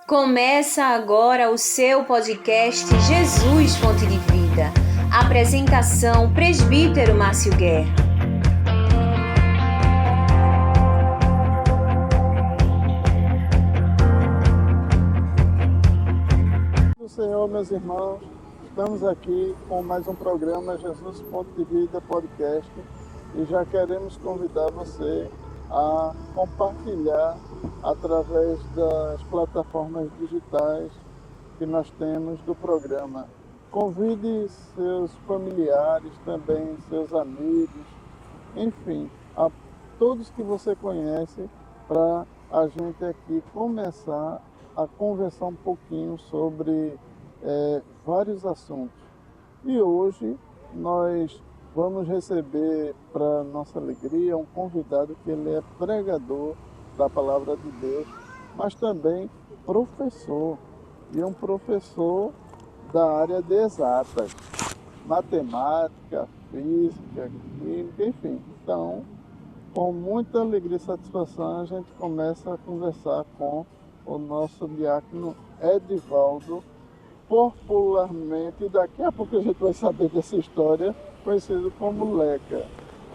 Começa agora o seu podcast Jesus Fonte de Vida. Apresentação: Presbítero Márcio Guerra. Do Senhor, meus irmãos, estamos aqui com mais um programa Jesus Fonte de Vida Podcast e já queremos convidar você a compartilhar através das plataformas digitais que nós temos do programa. Convide seus familiares, também seus amigos, enfim, a todos que você conhece, para a gente aqui começar a conversar um pouquinho sobre vários assuntos. E hoje nós vamos receber, para nossa alegria, um convidado que ele é pregador da Palavra de Deus, mas também professor, e um professor da área de exatas, matemática, física, química, enfim. Então, com muita alegria e satisfação, a gente começa a conversar com o nosso diácono Edivaldo, popularmente, daqui a pouco a gente vai saber dessa história, conhecido como Leca.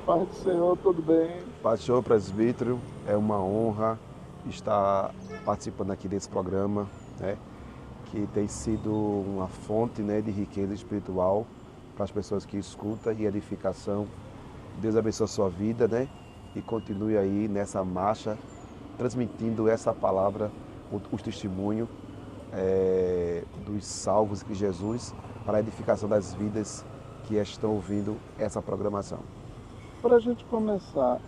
Paz do Senhor, tudo bem? Paz do Senhor, presbítero, é uma honra estar participando aqui desse programa, né, que tem sido uma fonte, né, de riqueza espiritual para as pessoas que escutam e edificação. Deus abençoe a sua vida, né, e continue aí nessa marcha, transmitindo essa palavra, o testemunho dos salvos de Jesus para a edificação das vidas que estão ouvindo essa programação. Para a gente começar,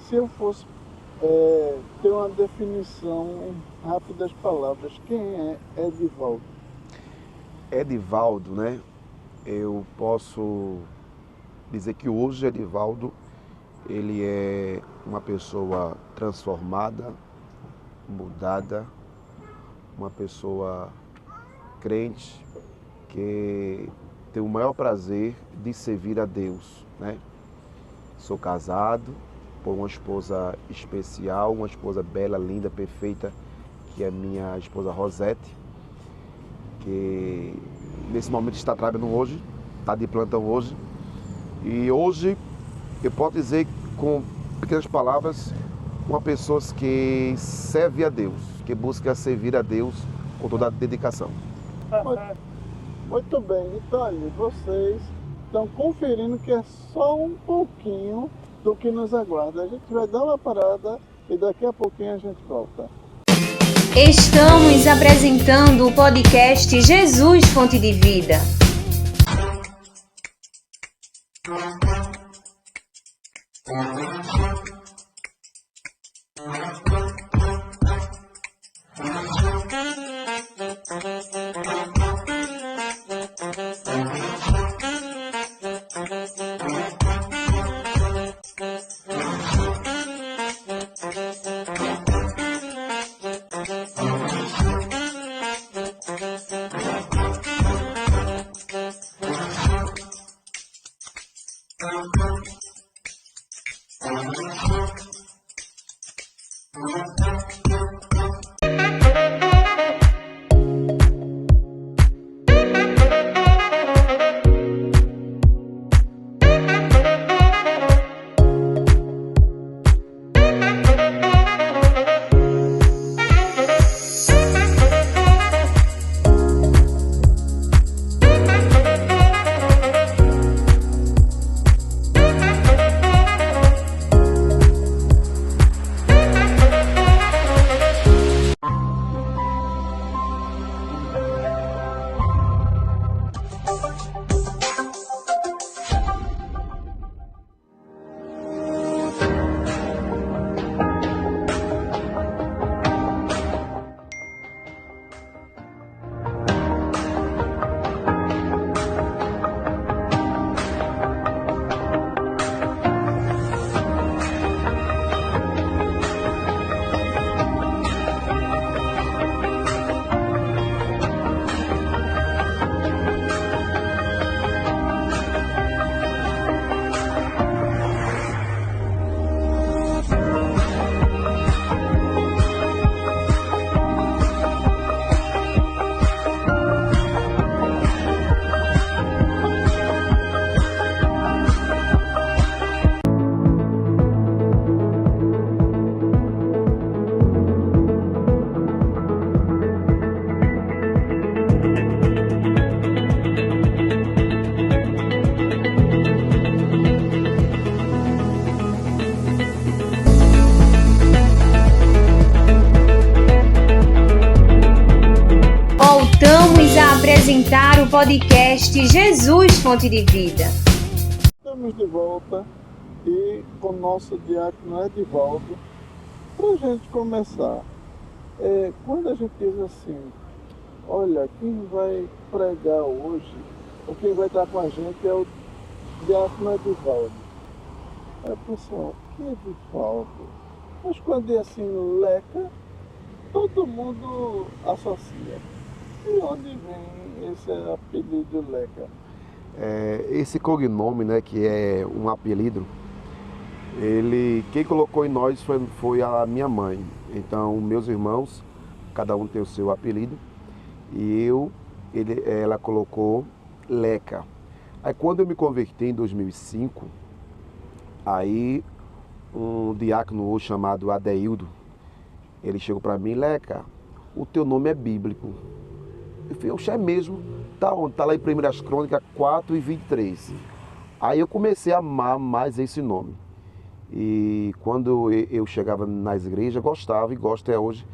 se eu fosse ter uma definição em rápidas palavras, quem é Edivaldo? Edivaldo, né? Eu posso dizer que hoje Edivaldo, ele é uma pessoa transformada, mudada, uma pessoa crente que tem o maior prazer de servir a Deus, né? Sou casado por uma esposa especial, uma esposa bela, linda, perfeita, que é minha esposa Rosete, que nesse momento está trabalhando hoje, está de plantão hoje. E hoje eu posso dizer com pequenas palavras, uma pessoa que serve a Deus, que busca servir a Deus com toda a dedicação. Muito bem, então ali, vocês estão conferindo que é só um pouquinho do que nos aguarda. A gente vai dar uma parada e daqui a pouquinho a gente volta. Estamos apresentando o podcast Jesus Fonte de Vida. Voltamos a apresentar o podcast Jesus Fonte de Vida. Estamos de volta e com o nosso diácono Edivaldo. Para a gente começar, quando a gente diz assim, olha, quem vai pregar hoje, ou quem vai estar com a gente é o diácono Edivaldo. Aí, pessoal, que Edivaldo? Mas quando é assim, Leca, todo mundo associa. E onde vem esse apelido Leca? Esse cognome, né, que é um apelido, quem colocou em nós foi a minha mãe. Então, meus irmãos, cada um tem o seu apelido, e ela colocou Leca. Aí, quando eu me converti em 2005, aí um diácono hoje chamado Adeildo, ele chegou para mim: Leca, o teu nome é bíblico. Eu falei: oxe, é mesmo? Tá onde? Tá lá em 1 Crônicas 4:23. Aí eu comecei a amar mais esse nome. E quando eu chegava nas igrejas, gostava e gosto até hoje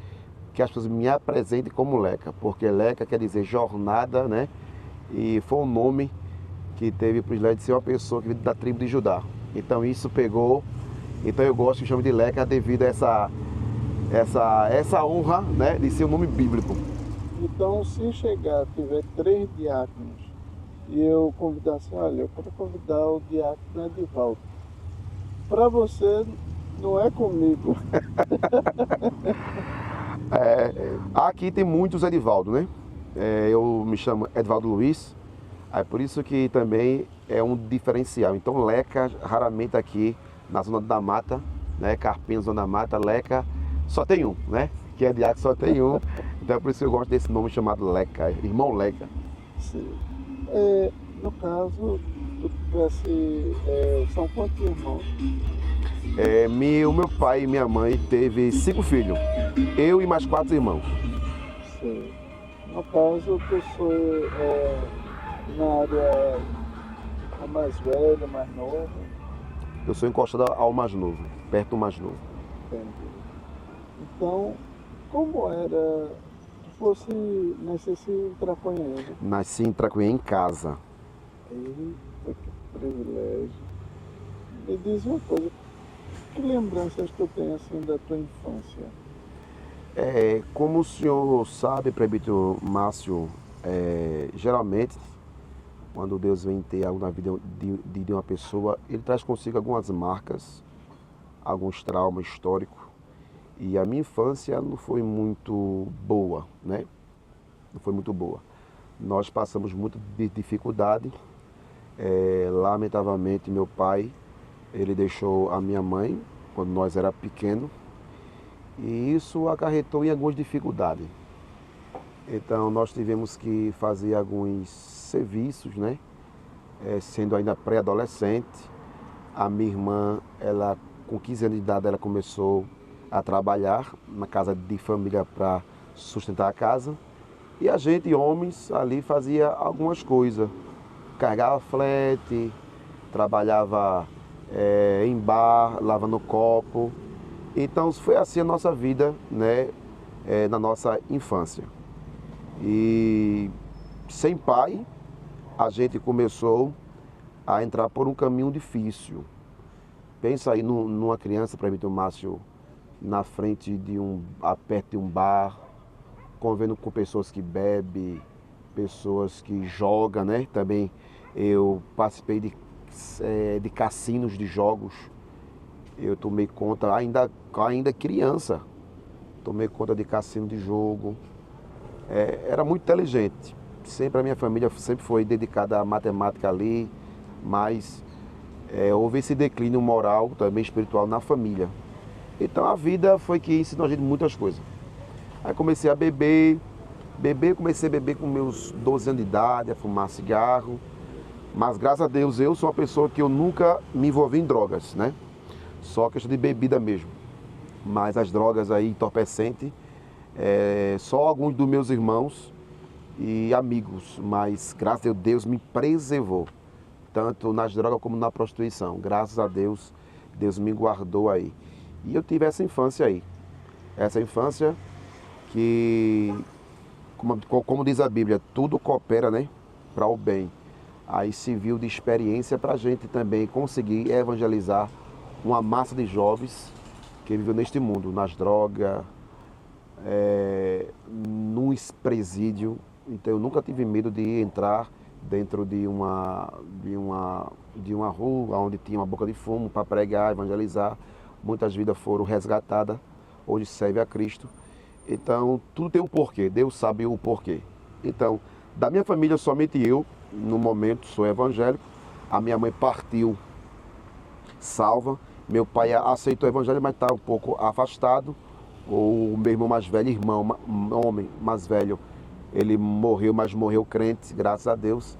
que as pessoas me apresentem como Leca, porque Leca quer dizer jornada, né? E foi um nome que teve o privilégio de ser uma pessoa que veio da tribo de Judá. Então isso pegou. Então eu gosto que chame de Leca devido a essa honra, né, de ser um nome bíblico. Então, se chegar, tiver 3 diáconos, e eu convidar assim, olha, eu quero convidar o diácono Edivaldo. Para você, não é comigo. Aqui tem muitos Edivaldo, né? Eu me chamo Edivaldo Luiz, por isso que também é um diferencial. Então Leca, raramente aqui na Zona da Mata, né? Carpina, Zona da Mata, Leca, só tem um, né? Que é diácono, só tem um. Então é por isso que eu gosto desse nome chamado Leca, irmão Leca. Sim. No caso, são quantos irmãos? Meu pai e minha mãe teve 5 filhos, eu e mais 4 irmãos. Sim. No caso, tu sou na área mais velha, mais nova? Eu sou encostado ao mais novo, perto do mais novo. Entendi. Então, como era? Nascesse em Traconhã. Nasci em Traconhã em casa. Eita, que privilégio. Me diz uma coisa, que lembranças tu tem assim da tua infância? Como o senhor sabe, presbítero Márcio, geralmente, quando Deus vem ter algo na vida de uma pessoa, ele traz consigo algumas marcas, alguns traumas históricos. E a minha infância não foi muito boa, né? Não foi muito boa. Nós passamos muito de dificuldade. Lamentavelmente, meu pai, ele deixou a minha mãe quando nós era pequeno. E isso acarretou em algumas dificuldades. Então, nós tivemos que fazer alguns serviços, né? Sendo ainda pré-adolescente. A minha irmã, ela, com 15 anos de idade, ela começou a trabalhar na casa de família para sustentar a casa. E a gente, homens, ali fazia algumas coisas. Carregava flete, trabalhava em bar, lavando copo. Então foi assim a nossa vida, né, na nossa infância. E sem pai, a gente começou a entrar por um caminho difícil. Pensa aí numa criança, para mim, o Márcio, na frente perto de um bar, convivendo com pessoas que bebem, pessoas que jogam, né? Também eu participei de cassinos de jogos. Eu tomei conta, ainda criança, tomei conta de cassino de jogo. Era muito inteligente. Sempre a minha família sempre foi dedicada à matemática ali, mas houve esse declínio moral, também espiritual na família. Então a vida foi que ensinou a gente muitas coisas. Aí comecei a comecei a beber com meus 12 anos de idade, a fumar cigarro. Mas graças a Deus eu sou uma pessoa que eu nunca me envolvi em drogas, né? Só questão de bebida mesmo. Mas as drogas aí entorpecentes, só alguns dos meus irmãos e amigos. Mas graças a Deus me preservou, tanto nas drogas como na prostituição. Graças a Deus, Deus me guardou aí. E eu tive essa infância aí. Essa infância que como diz a Bíblia, tudo coopera, né, para o bem. Aí serviu de experiência para a gente também conseguir evangelizar uma massa de jovens que viveu neste mundo, nas drogas, num presídio. Então eu nunca tive medo de entrar dentro de uma rua onde tinha uma boca de fumo para pregar, evangelizar. Muitas vidas foram resgatadas, hoje serve a Cristo. Então tudo tem um porquê, Deus sabe o porquê. Então, da minha família, somente eu, no momento, sou evangélico. A minha mãe partiu salva. Meu pai aceitou o evangelho, mas está um pouco afastado. O meu irmão mais velho, homem mais velho, ele morreu, mas morreu crente, graças a Deus.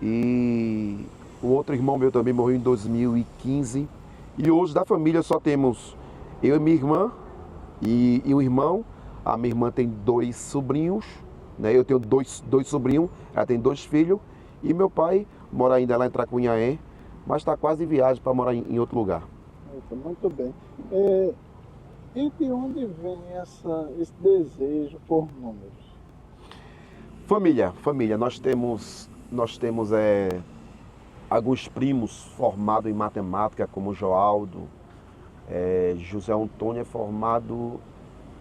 E o outro irmão meu também morreu em 2015. E hoje da família só temos eu e minha irmã e um irmão. A minha irmã tem 2 sobrinhos, né? Eu tenho dois sobrinhos, ela tem 2 filhos. E meu pai mora ainda lá em Tracunhaém, mas está quase em viagem para morar em outro lugar. Muito bem. E de onde vem esse desejo por números? Família, nós temos alguns primos formados em matemática, como Joaldo. José Antônio é formado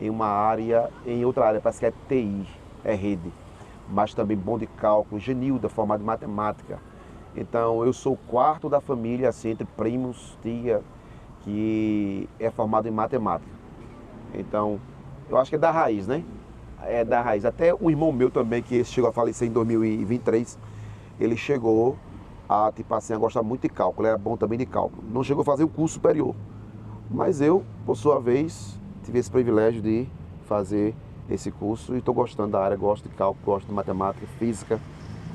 em outra área, parece que é TI, é rede, mas também bom de cálculo. Genilda, formado em matemática. Então eu sou o 4º da família, assim, entre primos, tia, que é formado em matemática. Então, eu acho que é da raiz, né? É da raiz. Até o irmão meu também, que chegou a falecer em 2023, ele chegou a gostar muito de cálculo, era bom também de cálculo. Não chegou a fazer o curso superior. Mas eu, por sua vez, tive esse privilégio de fazer esse curso e estou gostando da área, gosto de cálculo, gosto de matemática, física,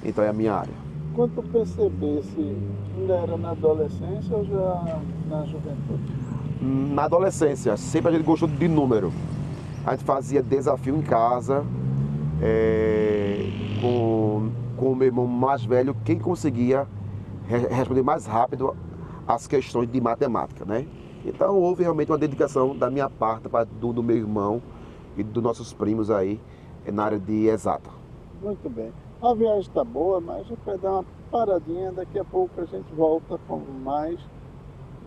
então é a minha área. Quando tu percebesse, ainda era na adolescência ou já na juventude? Na adolescência, sempre a gente gostou de número. A gente fazia desafio em casa, com o meu irmão mais velho, quem conseguia responder mais rápido as questões de matemática, né? Então houve realmente uma dedicação da minha parte, do meu irmão e dos nossos primos aí, na área de exata. Muito bem. A viagem está boa, mas a gente vai dar uma paradinha, daqui a pouco a gente volta com mais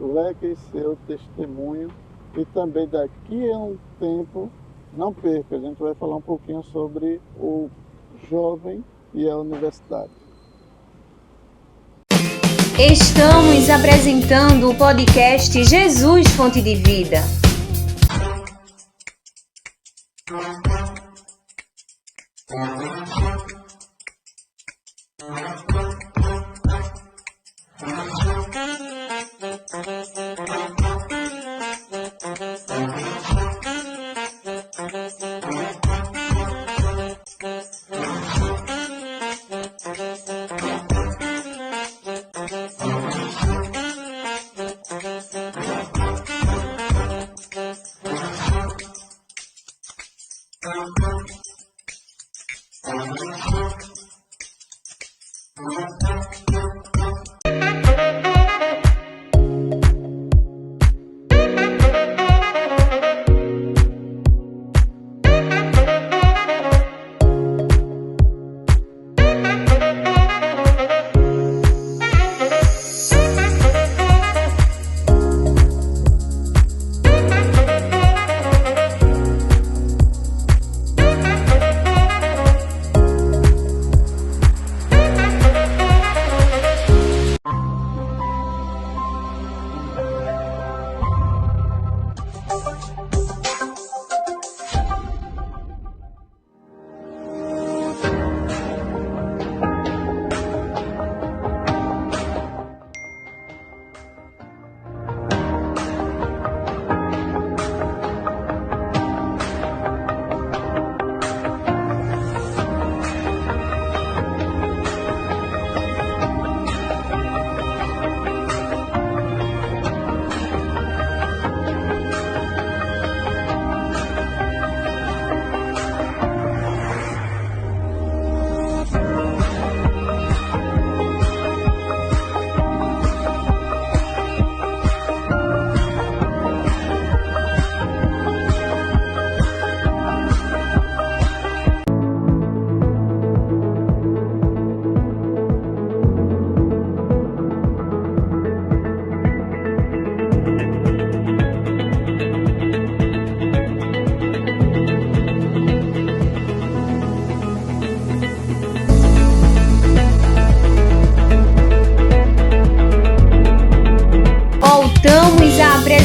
Leque e seu testemunho. E também daqui a um tempo, não perca, a gente vai falar um pouquinho sobre o jovem e a universidade. Estamos apresentando o podcast Jesus Fonte de Vida.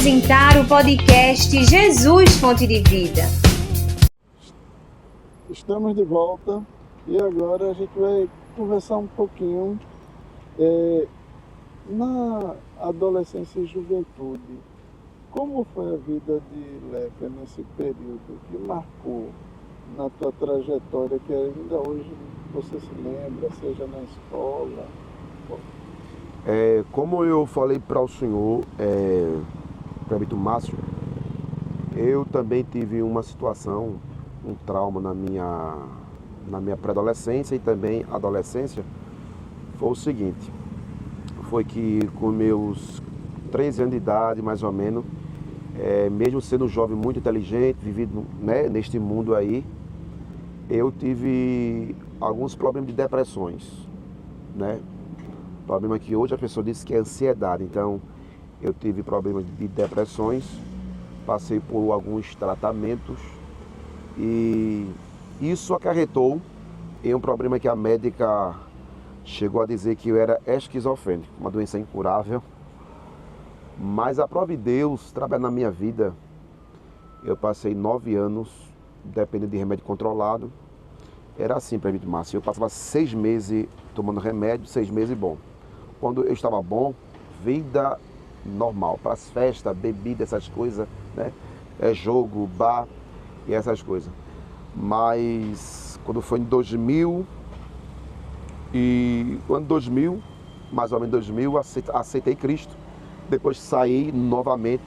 apresentar o podcast Jesus Fonte de Vida. Estamos de volta e agora a gente vai conversar um pouquinho na adolescência e juventude. Como foi a vida de Leca nesse período que marcou na tua trajetória, que ainda hoje você se lembra, seja na escola? Como eu falei para o senhor, Prefeito Márcio, eu também tive uma situação, um trauma na minha pré-adolescência e também adolescência. Foi o seguinte, foi que com meus 13 anos de idade, mais ou menos, mesmo sendo um jovem muito inteligente, vivido, né, neste mundo aí, eu tive alguns problemas de depressões, né? Problema que hoje a pessoa diz que é ansiedade. Então, eu tive problemas de depressões, passei por alguns tratamentos e isso acarretou em um problema que a médica chegou a dizer que eu era esquizofrênico, uma doença incurável. Mas a prova de Deus trabalha na minha vida. Eu passei 9 anos dependendo de remédio controlado. Era assim, Prefeito Márcio, eu passava 6 meses tomando remédio, 6 meses bom. Quando eu estava bom, vida normal, para as festas, bebida, essas coisas, né? Jogo, bar e essas coisas. Mas quando foi em 2000, mais ou menos 2000, aceitei Cristo. Depois saí novamente.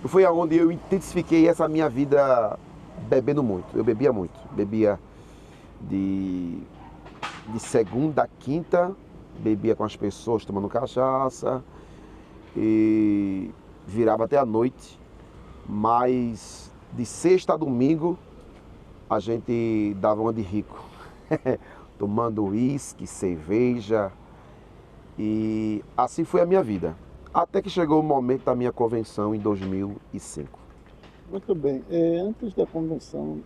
E foi aonde eu intensifiquei essa minha vida bebendo muito. Eu bebia muito. Bebia de segunda a quinta, bebia com as pessoas tomando cachaça e virava até a noite. Mas de sexta a domingo a gente dava uma de rico, tomando uísque, cerveja, e assim foi a minha vida. Até que chegou o momento da minha convenção em 2005. Muito bem. Antes da convenção,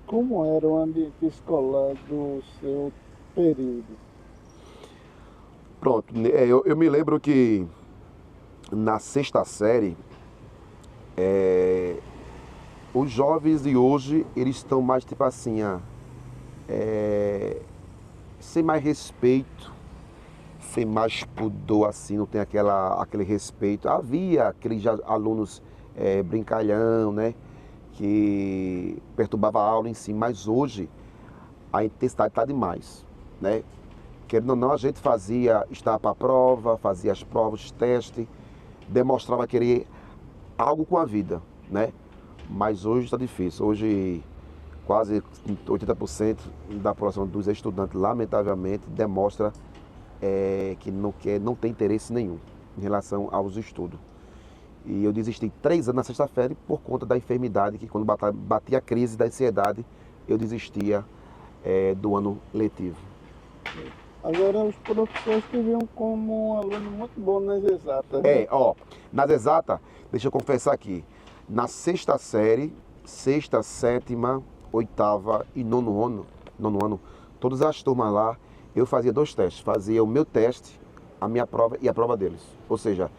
como era o ambiente escolar do seu período? Pronto, eu me lembro que na sexta série, os jovens de hoje, eles estão mais tipo assim, sem mais respeito, sem mais pudor, assim, não tem aquele respeito. Havia aqueles alunos brincalhão, né, que perturbava a aula em si, mas hoje a intensidade está demais, né? Querendo ou não, a gente estava para a prova, fazia as provas, os testes, demonstrava querer algo com a vida, né? Mas hoje está difícil. Hoje quase 80% da população dos estudantes, lamentavelmente, demonstra que não tem interesse nenhum em relação aos estudos. E eu desisti 3 anos na sexta-feira por conta da enfermidade, que quando batia a crise da ansiedade, eu desistia do ano letivo. Agora, os professores te viam como um aluno muito bom nas exatas, né? Nas exatas, deixa eu confessar aqui, na sexta série, sexta, sétima, oitava e nono ano, todas as turmas lá, eu fazia 2 testes. Fazia o meu teste, a minha prova e a prova deles. Ou seja,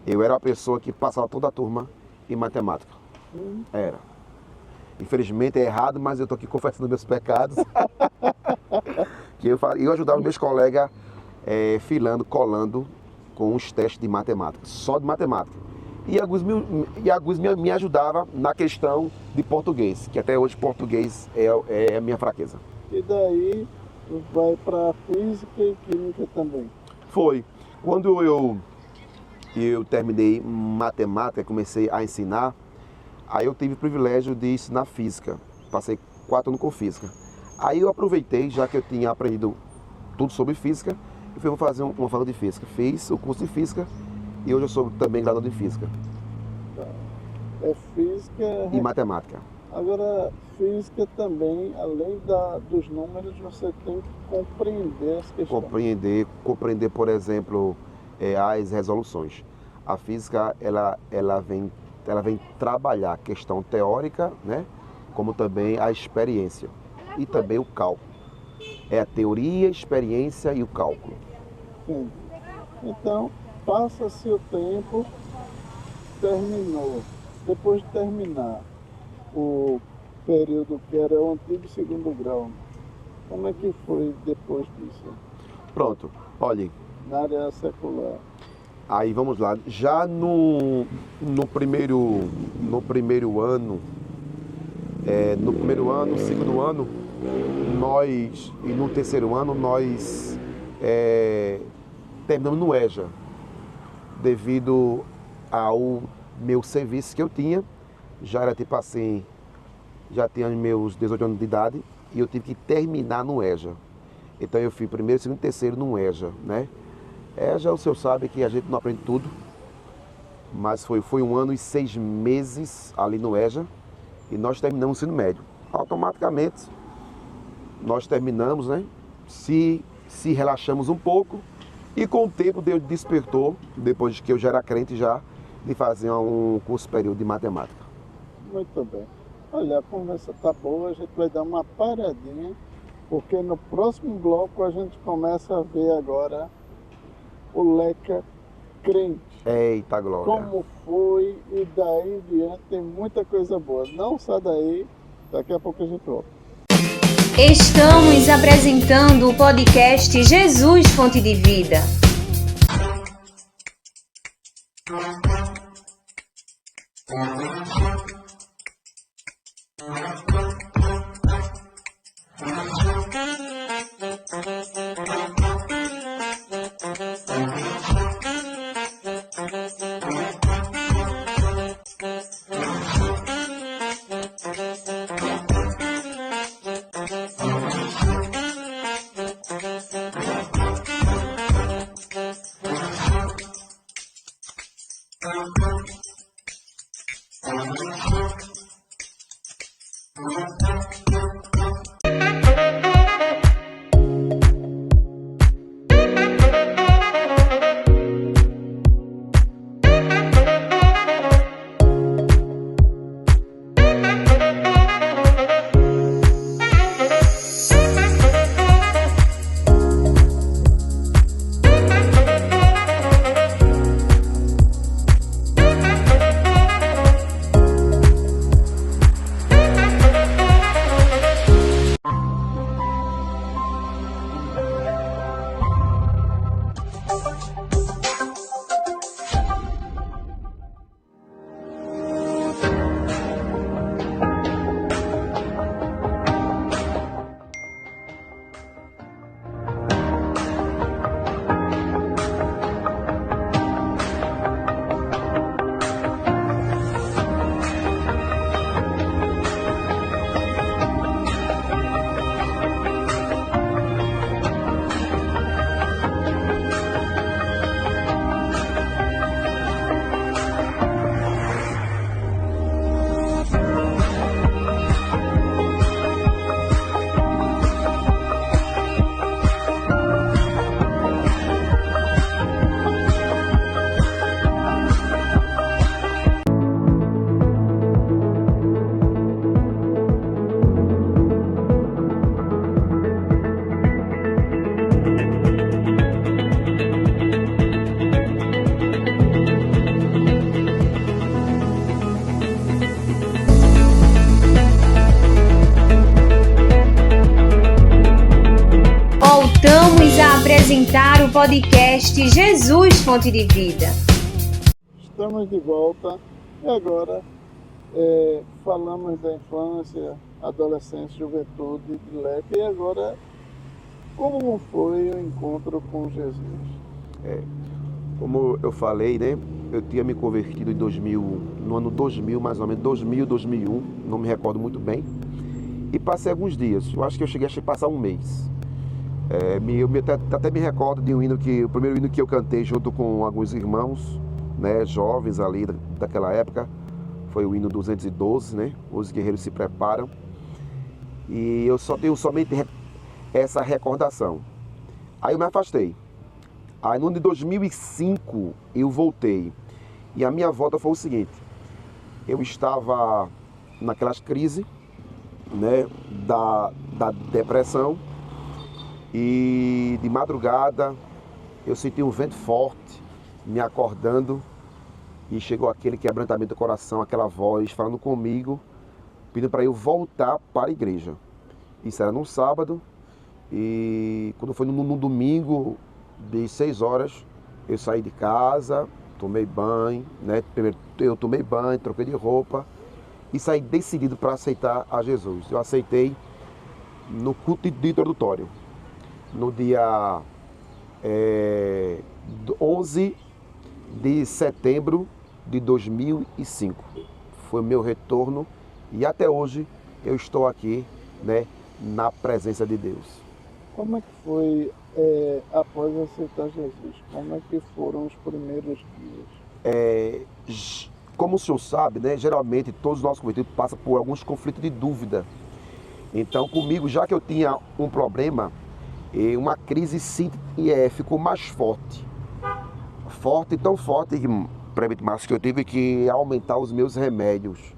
eu era a pessoa que passava toda a turma em matemática. Era. Infelizmente é errado, mas eu estou aqui confessando meus pecados. Que eu ajudava meus colegas colando com os testes de matemática, só de matemática. E alguns me ajudavam na questão de português, que até hoje português é a minha fraqueza. E daí vai para física e química também? Foi. Quando eu terminei matemática, comecei a ensinar, aí eu tive o privilégio de ensinar física. Passei 4 anos com física. Aí eu aproveitei, já que eu tinha aprendido tudo sobre física, e vou fazer uma faculdade de física. Fiz o curso de física e hoje eu sou também graduado em física. É física e matemática. Agora, física também, além dos números, você tem que compreender as questões. Compreender, por exemplo, as resoluções. A física, ela vem trabalhar a questão teórica, né, como também a experiência e também o cálculo. É a teoria, a experiência e o cálculo. Sim. Então, passa-se o tempo terminou, depois de terminar o período que era o antigo segundo grau, como é que foi depois disso, Pronto, olhe, na área secular? aí vamos lá. Já no primeiro ano, segundo ano, e no terceiro ano, nós terminamos no EJA, devido ao meu serviço que eu tinha. Já era tipo assim, já tinha meus 18 anos de idade e eu tive que terminar no EJA. Então eu fui primeiro, segundo e terceiro no EJA, né? EJA, o senhor sabe que a gente não aprende tudo, mas foi 1 ano e 6 meses ali no EJA e nós terminamos o ensino médio. Automaticamente, nós terminamos, né? Se relaxamos um pouco e com o tempo Deus despertou, depois que eu já era crente já, de fazer um curso superior de matemática. Muito bem. Olha, a conversa tá boa, a gente vai dar uma paradinha, porque no próximo bloco a gente começa a ver agora o Leca crente. Eita glória! Como foi e daí em diante tem muita coisa boa. Não sai daí, daqui a pouco a gente volta. Estamos apresentando o podcast Jesus Fonte de Vida. Voltamos a apresentar o podcast Jesus Fonte de Vida. Estamos de volta e agora falamos da infância, adolescência, juventude de Leca. E agora, como foi o encontro com Jesus? Como eu falei, né? Eu tinha me convertido no ano 2000, mais ou menos, 2001, não me recordo muito bem. E passei alguns dias, eu acho que eu cheguei a passar um mês. Eu até me recordo de o primeiro hino que eu cantei junto com alguns irmãos, né, jovens ali daquela época, foi o hino 212, né? Os guerreiros se preparam. E eu só tenho somente essa recordação. Aí eu me afastei. Aí no ano de 2005 eu voltei. E a minha volta foi o seguinte: eu estava naquelas crises, né, da depressão, e de madrugada eu senti um vento forte me acordando e chegou aquele quebrantamento do coração, aquela voz falando comigo, pedindo para eu voltar para a igreja. Isso era num sábado, e quando foi no domingo, de 6 horas, eu saí de casa, tomei banho, né? Primeiro eu tomei banho, troquei de roupa e saí decidido para aceitar a Jesus. Eu aceitei no culto de introdutório, no dia 11 de setembro de 2005. Foi o meu retorno e até hoje eu estou aqui, né, na presença de Deus. Como é que foi após aceitar Jesus? Como é que foram os primeiros dias? Como o senhor sabe, né, geralmente todos os nossos convertidos passam por alguns conflitos de dúvida. Então comigo, já que eu tinha um problema, uma crise sim, ficou mais forte. Tão forte que eu tive que aumentar os meus remédios.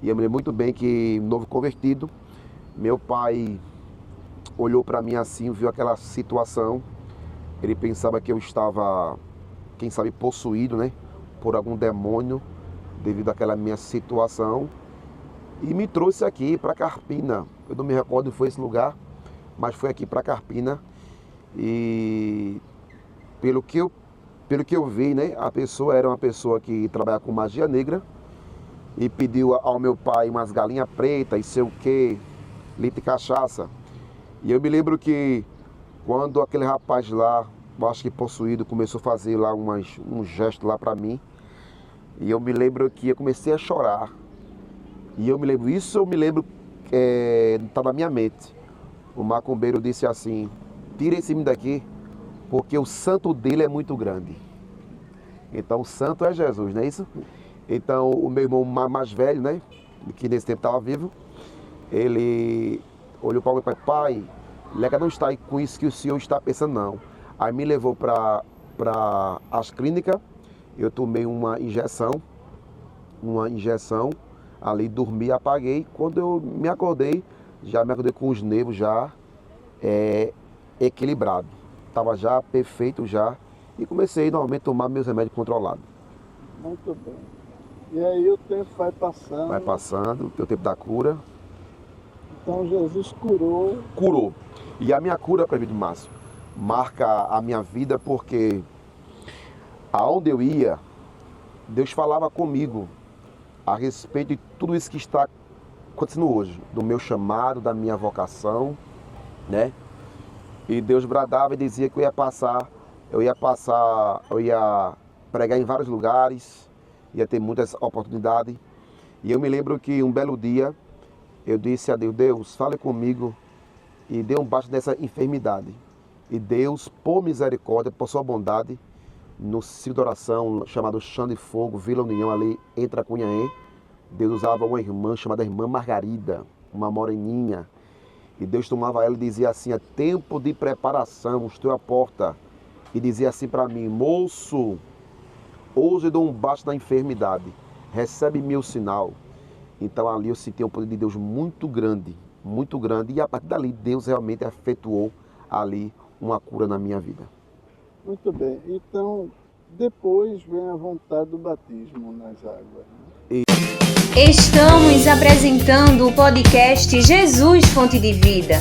E eu me lembro muito bem que, novo convertido, meu pai olhou para mim assim, viu aquela situação. Ele pensava que eu estava, quem sabe, possuído, né, por algum demônio, devido àquela minha situação. E me trouxe aqui para Carpina. Eu não me recordo onde foi esse lugar, mas foi aqui para Carpina. E pelo que eu vi, né, a pessoa era uma pessoa que trabalhava com magia negra e pediu ao meu pai umas galinhas pretas e sei o que, litro de cachaça. E eu me lembro que quando aquele rapaz lá, eu acho que possuído, começou a fazer lá um gesto lá para mim, e eu me lembro que eu comecei a chorar. E eu me lembro, tá na minha mente. O macumbeiro disse assim: tira esse menino daqui, porque o santo dele é muito grande. Então o santo é Jesus, não é isso? Então o meu irmão mais velho, né, que nesse tempo estava vivo, ele olhou para o meu pai: pai, Leca não está aí com isso que o senhor está pensando, não. Aí me levou para as clínicas, eu tomei uma injeção ali, dormi, apaguei. Quando eu me acordei com os nervos já equilibrados. Estava já perfeito já e comecei normalmente a tomar meus remédios controlados. Muito bem. E aí o tempo vai passando. Vai passando, o tempo da cura. Então Jesus curou. Curou. E a minha cura, presbítero Márcio, marca a minha vida porque aonde eu ia, Deus falava comigo a respeito de tudo isso que está acontecendo hoje, do meu chamado, da minha vocação, né? E Deus bradava e dizia que eu ia pregar em vários lugares, ia ter muitas oportunidades. E eu me lembro que um belo dia eu disse a Deus: Deus, fale comigo e dê um basta nessa enfermidade. E Deus, por misericórdia, por sua bondade, no ciclo de oração chamado Chão de Fogo, Vila União, ali em Tracunhaém, Deus usava uma irmã chamada Irmã Margarida, uma moreninha. E Deus tomava ela e dizia assim: é tempo de preparação, estou à porta. E dizia assim para mim: moço, hoje eu dou um basta na enfermidade, recebe meu sinal. Então ali eu senti um poder de Deus muito grande, e a partir dali Deus realmente efetuou ali uma cura na minha vida. Muito bem, então depois vem a vontade do batismo nas águas, né? Estamos apresentando o podcast Jesus Fonte de Vida.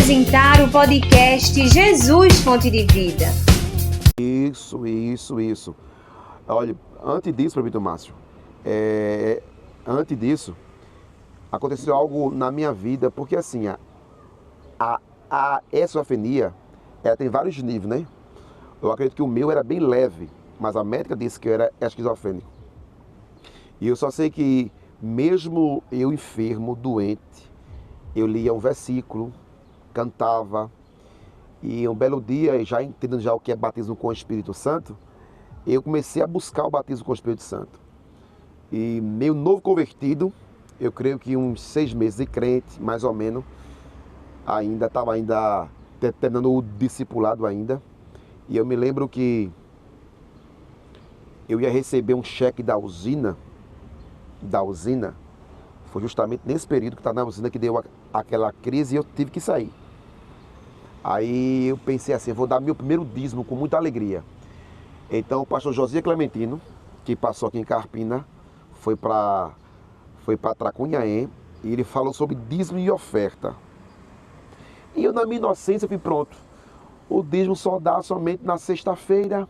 apresentar o podcast Jesus Fonte de Vida. Isso. Olha, antes disso, Prefeito Márcio, antes disso, aconteceu algo na minha vida, porque assim, a esquizofrenia, ela tem vários níveis, né? Eu acredito que o meu era bem leve, mas a médica disse que eu era esquizofrênico. E eu só sei que, mesmo eu enfermo, doente, eu lia um versículo, cantava, e um belo dia, já entendendo já o que é batismo com o Espírito Santo, eu comecei a buscar o batismo com o Espírito Santo. E meio novo convertido, eu creio que uns 6 meses de crente, mais ou menos, estava terminando o discipulado ainda. E eu me lembro que eu ia receber um cheque da usina, foi justamente nesse período que está na usina que deu aquela crise e eu tive que sair. Aí eu pensei assim, eu vou dar meu primeiro dízimo com muita alegria. Então o pastor José Clementino, que passou aqui em Carpina, foi para Tracunhaém, e ele falou sobre dízimo e oferta. E eu, na minha inocência, fui pronto. O dízimo só dá somente na sexta-feira.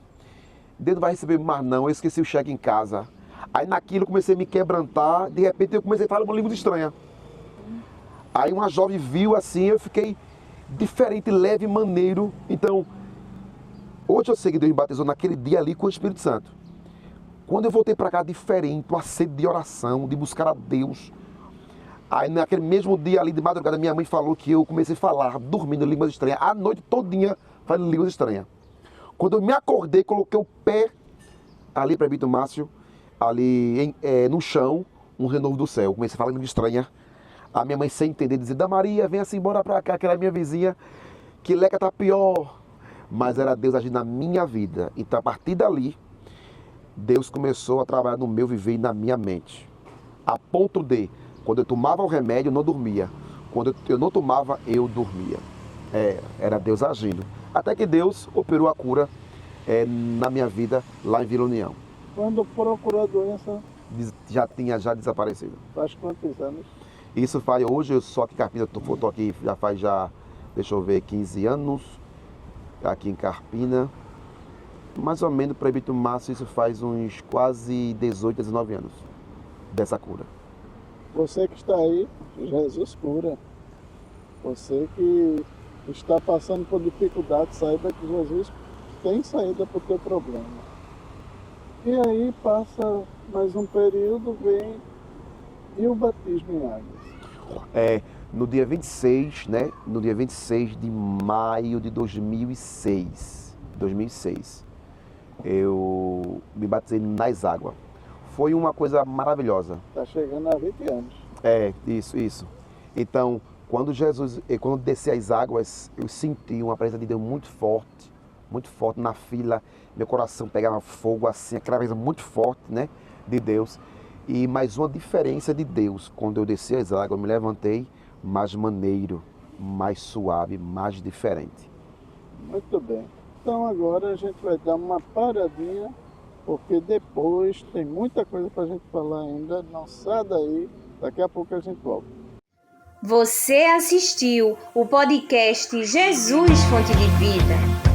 Deus não vai receber mais não, eu esqueci o cheque em casa. Aí naquilo eu comecei a me quebrantar, de repente eu comecei a falar uma língua estranha. Aí uma jovem viu assim, eu fiquei diferente, leve, maneiro. Então, hoje eu sei que Deus me batizou naquele dia ali com o Espírito Santo. Quando eu voltei para cá diferente, uma sede de oração, de buscar a Deus. Aí naquele mesmo dia ali de madrugada, minha mãe falou que eu comecei a falar, dormindo em línguas estranhas, a noite todinha falando línguas estranhas. Quando eu me acordei, coloquei o pé ali, Prefeito Márcio, ali no chão, um renovo do céu. Comecei a falar língua estranha. A minha mãe, sem entender, dizia, da Maria, vem assim, bora pra cá, que era a minha vizinha, que Leca tá pior. Mas era Deus agindo na minha vida. Então, a partir dali, Deus começou a trabalhar no meu viver e na minha mente. A ponto de, quando eu tomava o remédio, eu não dormia. Quando eu não tomava, eu dormia. Era Deus agindo. Até que Deus operou a cura na minha vida, lá em Vila União. Quando procurou a doença? Já tinha desaparecido. Faz quantos anos? Isso faz, hoje eu sou aqui em Carpina, estou aqui deixa eu ver, 15 anos, aqui em Carpina. Mais ou menos, Prefeito Márcio, isso faz uns quase 18, 19 anos dessa cura. Você que está aí, Jesus cura. Você que está passando por dificuldade, saiba que Jesus tem saída para o teu problema. E aí passa mais um período, vem e o batismo em águas. No dia 26, né? No dia 26 de maio de 2006, eu me batizei nas águas. Foi uma coisa maravilhosa. Está chegando a 20 anos. Isso. Então, quando desci as águas, eu senti uma presença de Deus muito forte na fila. Meu coração pegava fogo assim, aquela coisa muito forte, né, de Deus. E mais uma diferença de Deus, quando eu desci as águas, eu me levantei mais maneiro, mais suave, mais diferente. Muito bem. Então agora a gente vai dar uma paradinha, porque depois tem muita coisa para a gente falar ainda. Não sai daí, daqui a pouco a gente volta. Você assistiu o podcast Jesus Fonte de Vida.